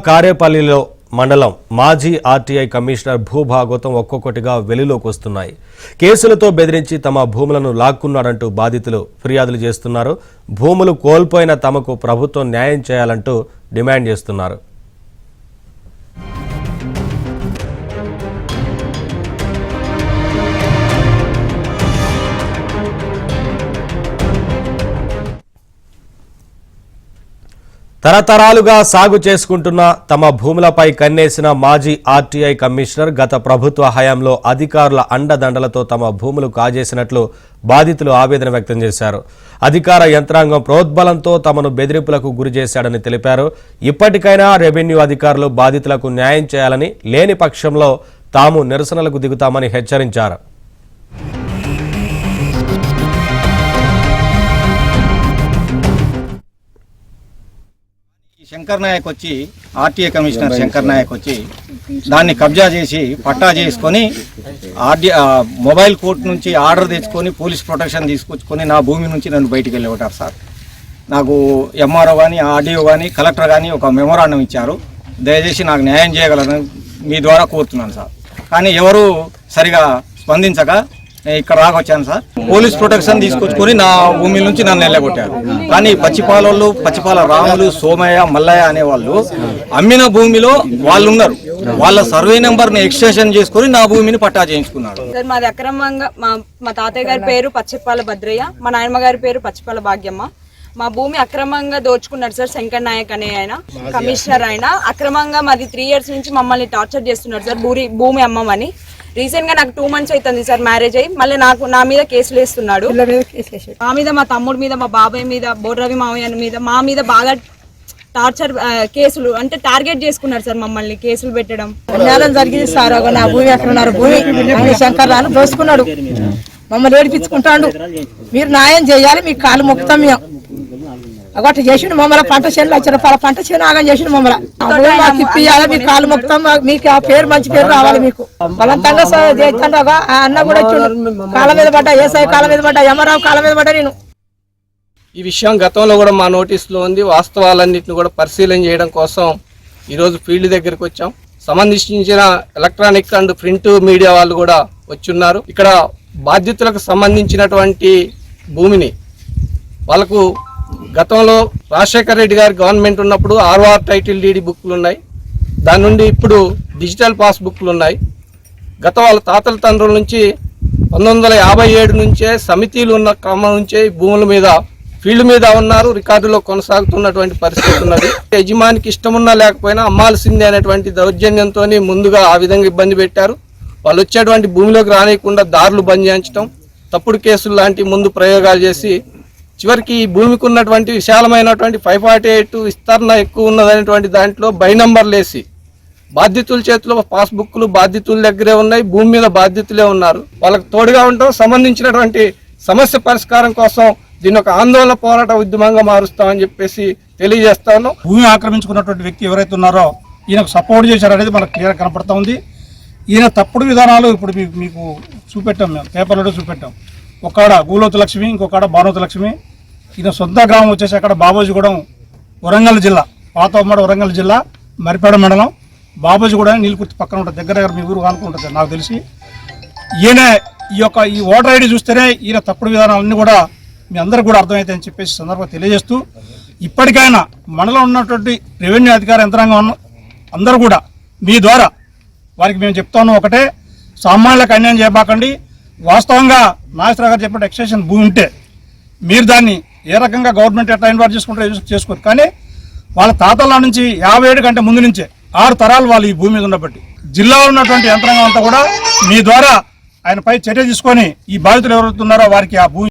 కారేపల్లిలో మండలం మాజీ RTI commissioner భూభాగవతం ఒక్కొక్కటిగా వెలుగులోకి వస్తున్నాయి. కేసులతో బెదిరించి తమ భూములను లాక్కున్నాడంటూ బాధితులు ఫిర్యాదులు చేస్తున్నారు. భూములు కోల్పోయిన తమకు ప్రభుత్వం న్యాయం చేయాలంటూ డిమాండ్ చేస్తున్నారు. తరతరాలుగా సాగు చేసుకుంటున్న తమ భూములపై కన్నేసిన మాజీ ఆర్టీఐ కమిషనర్ గత ప్రభుత్వ హయాంలో అధికారుల అండదండలతో తమ భూములు కాజేసినట్లు బాధితులు ఆవేదన వ్యక్తం చేశారు. అధికార యంత్రాంగం ప్రోద్బలంతో తమను బెదిరింపులకు గురి చేశాడని తెలిపారు. ఇప్పటికైనా రెవెన్యూ అధికారులు బాధితులకు న్యాయం చేయాలని, లేని పక్షంలో తాము నిరసనలకు దిగుతామని హెచ్చరించారు. శంకర్ నాయక్ వచ్చి ఆర్టీఏ కమిషనర్ శంకర్ నాయక్ వచ్చి దాన్ని కబ్జా చేసి పట్టా చేసుకొని మొబైల్ కోర్టు నుంచి ఆర్డర్ తెచ్చుకొని పోలీస్ ప్రొటెక్షన్ తీసుకొచ్చుకొని నా భూమి నుంచి నన్ను బయటికి వెళ్ళిపోతారు సార్. నాకు ఎంఆర్ఓ కానీ ఆర్డీఓ కానీ కలెక్టర్ కానీ ఒక మెమోరాండం ఇచ్చారు. దయచేసి నాకు న్యాయం చేయగలరని మీ ద్వారా కోరుతున్నాను సార్. కానీ ఎవరు సరిగా స్పందించక ఇక్కడ రాకొచ్చాను సార్. పోలీస్ ప్రొటెక్షన్ తీసుకొచ్చుకొని నా భూమి నుంచి నన్ను వెళ్ళగొట్టారు. కానీ పచ్చిపాలలు, పచ్చిపాల రాములు, సోమయ్య, మల్లయ్య అనేవాళ్ళు అమ్మిన భూమిలో వాళ్ళు ఉన్నారు. వాళ్ళ సర్వే నెంబర్ ని ఎక్స్టెన్షన్ చేసుకుని నా భూమిని పట్టా చేయించుకున్నారు. మాది అక్రమంగా మా తాతయ్య గారి పేరు పచ్చిపాల భద్రయ్య, మా నాయనమ్మ గారి పేరు పచ్చిపాల భాగ్యమ్మ. మా భూమి అక్రమంగా దోచుకున్నాడు సార్. శంకర్ నాయక్ అనే ఆయన కమిషనర్. ఆయన అక్రమంగా మాది 3 years నుంచి మమ్మల్ని టార్చర్ చేస్తున్నాడు సార్. భూమి అమ్మమని. రీసెంట్ గా నాకు 2 months అవుతుంది సార్ మ్యారేజ్ అయ్యి. మళ్ళీ నా మీద కేసులు వేస్తున్నాడు. మా మీద, మా తమ్ముడి మీద, మా బాబాయ్ మీద, బోర్రవి మావయ్య మీద, మా మీద బాగా టార్చర్ కేసులు అంటే టార్గెట్ చేసుకున్నారు సార్. మమ్మల్ని కేసులు పెట్టడం అన్యాయం జరిగింది సార్. నా భూమి ఎక్కడున్నారు భూమి శంకర్ రాను దోసుకున్నాడు. మమ్మల్ని ఏడిపించుకుంటాడు. మీరు న్యాయం చేయాలి, మీకు కాలు మొక్కుతాం. మేము ఒకటి చేసిండు మమ్మల్ని. పంట చేను 1 లక్ష రూపాయల పంట చేను ఆగం చేసిండు మమ్మల్ని. మాకు ఇప్పియాలి, మీకు కాలు మొక్కుతాం. మీకు ఆ పేరు మంచి పేరు రావాలి. మీకు బలంతంగా చేస్తాడు. ఆ అన్న కూడా కాళ్ళ మీద పడ్డా, ఏసఐ కాళ్ళ మీద పడ్డా, యమరావు కాళ్ళ మీద పడ్డా. నేను ఈ విషయం గతంలో కూడా మా నోటీసులో ఉంది. వాస్తవాలన్నింటిని కూడా పరిశీలన చేయడం కోసం ఈరోజు ఫీల్డ్ దగ్గరికి వచ్చాం. సంబంధించిన ఎలక్ట్రానిక్ అండ్ ప్రింట్ మీడియా వాళ్ళు కూడా వచ్చున్నారు. ఇక్కడ బాధ్యతలకు సంబంధించినటువంటి భూమిని వాళ్ళకు గతంలో రాజశేఖర రెడ్డి గారి గవర్నమెంట్ ఉన్నప్పుడు ఆర్ఆర్ టైటిల్ డీడీ బుక్లు ఉన్నాయి. దాని నుండి ఇప్పుడు డిజిటల్ పాస్ బుక్లు ఉన్నాయి. గత వాళ్ళ తాతల తండ్రుల నుంచి 1957 నుంచే సమితిలు ఉన్న క్రమం నుంచే భూముల మీద ఫీల్డ్ మీద ఉన్నారు. రికార్డులో కొనసాగుతున్నటువంటి పరిస్థితి ఉన్నది. యజమానికి ఇష్టమున్నా లేకపోయినా అమ్మాల్సిందే అనేటువంటి దౌర్జన్యంతో ముందుగా ఆ విధంగా ఇబ్బంది పెట్టారు. వాళ్ళు వచ్చేటువంటి భూమిలోకి రానియకుండా దారులు బంద్ చేయించడం, తప్పుడు కేసులు లాంటి ముందు ప్రయోగాలు చేసి చివరికి ఈ భూమికి ఉన్నటువంటి విశాలమైనటువంటి 548 విస్తరణ ఎక్కువ ఉన్నదనేటువంటి దాంట్లో బై నంబర్లు వేసి బాధితుల చేతిలో పాస్బుక్లు బాధితుల దగ్గరే ఉన్నాయి. భూమి మీద బాధితులే ఉన్నారు. వాళ్ళకి తోడుగా ఉండటం, సంబంధించినటువంటి సమస్య పరిష్కారం కోసం దీన్ని ఒక ఆందోళన పోరాట ఉద్యమంగా మారుస్తామని చెప్పేసి తెలియజేస్తా ఉన్నాం. భూమి ఆక్రమించుకున్నటువంటి వ్యక్తి ఎవరైతే ఉన్నారో ఈయనకు సపోర్ట్ చేశారనేది మనకు క్లియర్ కనపడతా ఉంది. ఈయన తప్పుడు విధానాలు ఇప్పుడు మీకు చూపెట్టాం, మేము పేపర్లో చూపెట్టాం. ఒక్కడ గూలోతు లక్ష్మి, ఇంకొకడ బానోతు లక్ష్మి. ఈయన సొంత గ్రామం వచ్చేసి అక్కడ బాబోజీగూడెం, వరంగల్ జిల్లా, పాత ఉమ్మడి వరంగల్ జిల్లా, మరిపేడ మండలం. బాబోజీగూడెం నీలకుర్తి పక్కన ఉంటుంది, దగ్గర మీ ఊరు అనుకుంటుంది నాకు తెలిసి. ఈయన ఈ ఓటర్ ఐడి చూస్తేనే ఈయన తప్పుడు విధానాలన్నీ కూడా మీ అందరికి కూడా అర్థమవుతాయని చెప్పేసి సందర్భంగా తెలియజేస్తూ, ఇప్పటికైనా మనలో ఉన్నటువంటి రెవెన్యూ అధికార యంత్రాంగం అందరూ కూడా మీ ద్వారా వారికి మేము చెప్తా ఉన్నాం ఒకటే, సామాన్యులకు అన్యాయం చేయబాకండి. వాస్తవంగా నాగేశ్వరరావు గారు చెప్పిన ఎక్స్టెన్షన్ భూమి ఉంటే మీరు దాన్ని ఏ రకంగా గవర్నమెంట్ ఎట్లా ఇన్వాల్వ్ చేసుకుంటారో చేసుకోరు. కానీ వాళ్ళ తాతల నుంచి 57 కంటే ముందు నుంచే 6 తరాలు వాళ్ళు ఈ భూమి మీద ఉన్నప్పటి జిల్లాలో ఉన్నటువంటి యంత్రాంగం అంతా కూడా మీ ద్వారా ఆయనపై చర్య తీసుకొని ఈ బాధితులు ఎవరుతున్నారో వారికి ఆ భూమి